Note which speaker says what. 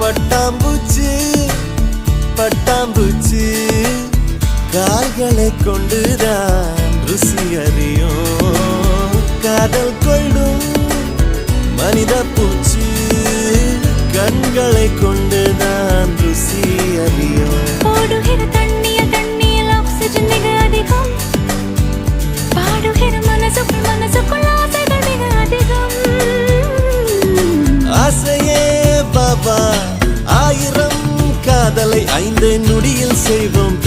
Speaker 1: பட்டாம்பூச்சி பட்டாம்பூச்சி கால்களை கொண்டுதான் ருசி அறியும் காதல் கொள்ளும் மனித பூச்சி கண்களை கொண்டுதான் ருசி அறியும்
Speaker 2: ஓடுகிற தண்ணியில் ஆக்சிஜன் மிக அதிகம் பாடுகிற மனசுக்குள் ஆசைகள் மிக அதிகம்
Speaker 1: ஆசையே பாபா 1000 காதலை 5 நொடியில் செய்வோம்